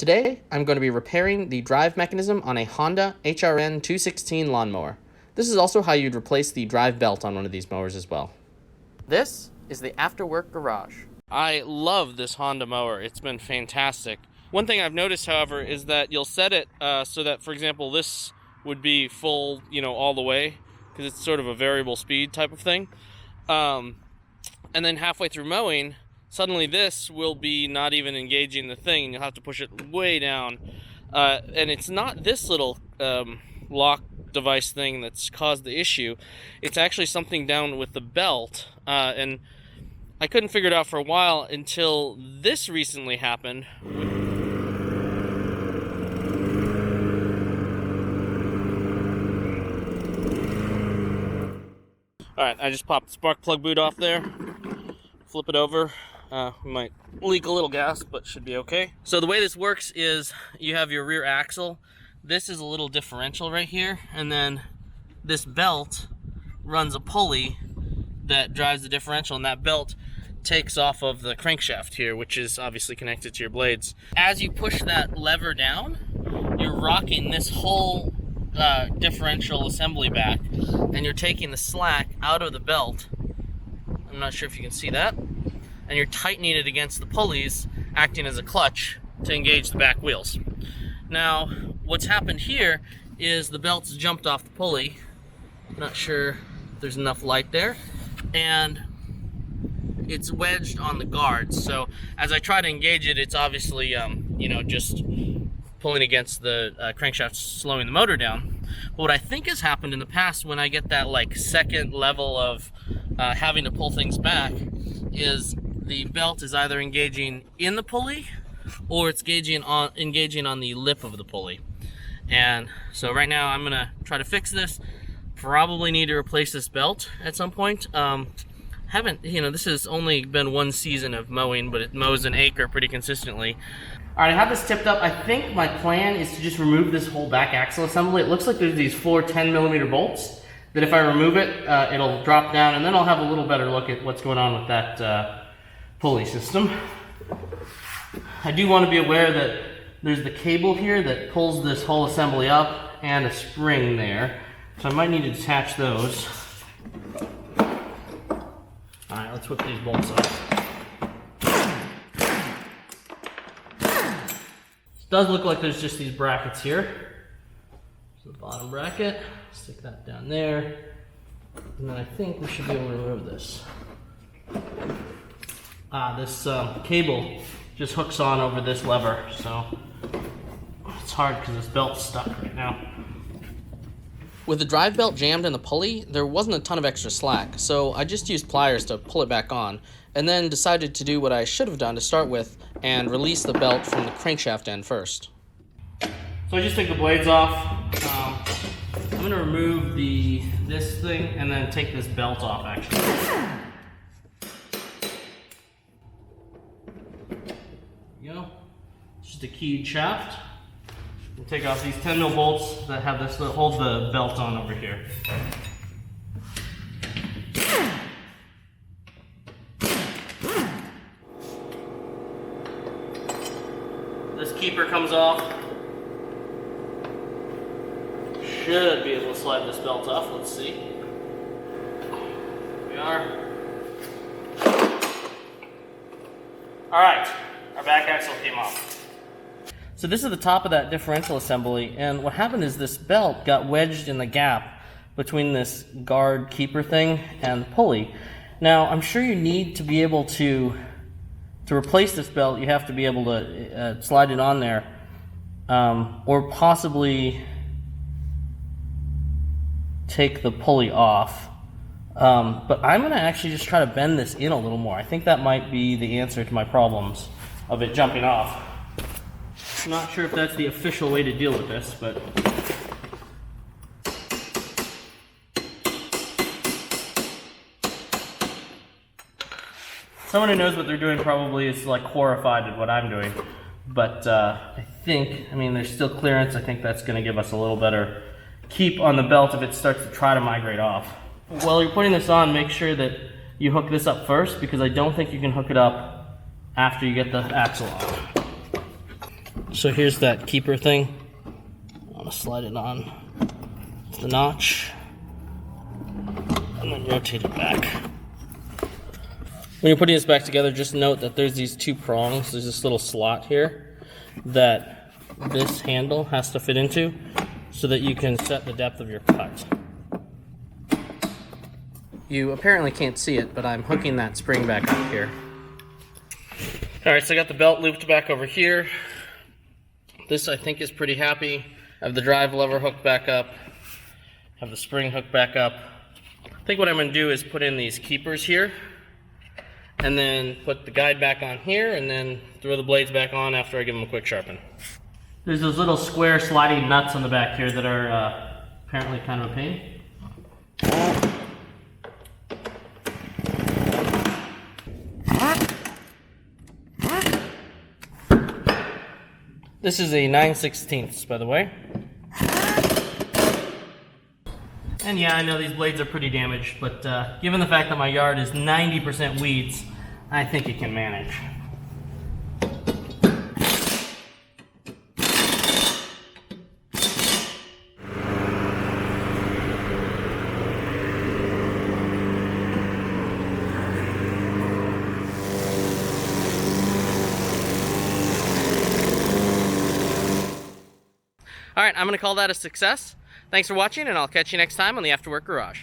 Today, I'm going to be repairing the drive mechanism on a Honda HRN 216 lawnmower. This is also how you'd replace the drive belt on one of these mowers as well. This is the afterwork garage. I love this Honda mower. It's been fantastic. One thing I've noticed, however, is that you'll set it so that, for example, this would be full, all the way, because it's sort of a variable speed type of thing. And then halfway through mowing, suddenly this will be not even engaging the thing, and you'll have to push it way down. And it's not this little lock device thing that's caused the issue. It's actually something down with the belt. And I couldn't figure it out for a while until this recently happened. Alright, I just popped the spark plug boot off there. Flip it over. We might leak a little gas, but should be okay. So the way this works is you have your rear axle. This is a little differential right here, and then this belt runs a pulley that drives the differential, and that belt takes off of the crankshaft here, which is obviously connected to your blades. As you push that lever down, you're rocking this whole differential assembly back, and you're taking the slack out of the belt. I'm not sure if you can see that. And you're tightening it against the pulleys, acting as a clutch to engage the back wheels. Now, what's happened here is the belt's jumped off the pulley. Not sure if there's enough light there. And it's wedged on the guards. So as I try to engage it, it's obviously, just pulling against the crankshaft, slowing the motor down. But what I think has happened in the past when I get that second level of having to pull things back is the belt is either engaging in the pulley or it's engaging on the lip of the pulley. And so right now I'm gonna try to fix this. Probably need to replace this belt at some point. This has only been one season of mowing, but it mows an acre pretty consistently. All right, I have this tipped up. I think my plan is to just remove this whole back axle assembly. It looks like there's these 4 10mm bolts that if I remove it, it'll drop down, and then I'll have a little better look at what's going on with that pulley system. I do want to be aware that there's the cable here that pulls this whole assembly up and a spring there. So I might need to detach those. All right, let's whip these bolts off. It does look like there's just these brackets here. So the bottom bracket, stick that down there. And then I think we should be able to remove this. This cable just hooks on over this lever, so it's hard because this belt's stuck right now. With the drive belt jammed in the pulley, there wasn't a ton of extra slack, so I just used pliers to pull it back on, and then decided to do what I should have done to start with and release the belt from the crankshaft end first. So I just take the blades off. I'm going to remove this thing and then take this belt off actually. Just a keyed shaft. We'll take off these 10mm bolts that have this that hold the belt on over here. This keeper comes off. Should be able to slide this belt off. Let's see. Here we are. All right. Our back axle came off. So this is the top of that differential assembly, and what happened is this belt got wedged in the gap between this guard keeper thing and the pulley. Now, I'm sure you need to be able to replace this belt, you have to be able to slide it on there, or possibly take the pulley off. But I'm going to actually just try to bend this in a little more. I think that might be the answer to my problems of it jumping off. I'm not sure if that's the official way to deal with this, but someone who knows what they're doing probably is horrified at what I'm doing. But I think, there's still clearance. I think that's going to give us a little better keep on the belt if it starts to try to migrate off. While you're putting this on, make sure that you hook this up first, because I don't think you can hook it up after you get the axle off. So here's that keeper thing. I'm gonna slide it on to the notch and then rotate it back. When you're putting this back together, just note that there's these two prongs. There's this little slot here that this handle has to fit into so that you can set the depth of your cut. You apparently can't see it, but I'm hooking that spring back up here. Alright, so I got the belt looped back over here. This I think is pretty happy. I have the drive lever hooked back up. Have the spring hooked back up. I think what I'm going to do is put in these keepers here, and then put the guide back on here, and then throw the blades back on after I give them a quick sharpen. There's those little square sliding nuts on the back here that are apparently kind of a pain. This is a 9/16, by the way. And yeah, I know these blades are pretty damaged, but given the fact that my yard is 90% weeds, I think it can manage. All right, I'm going to call that a success. Thanks for watching, and I'll catch you next time on the Afterwork Garage.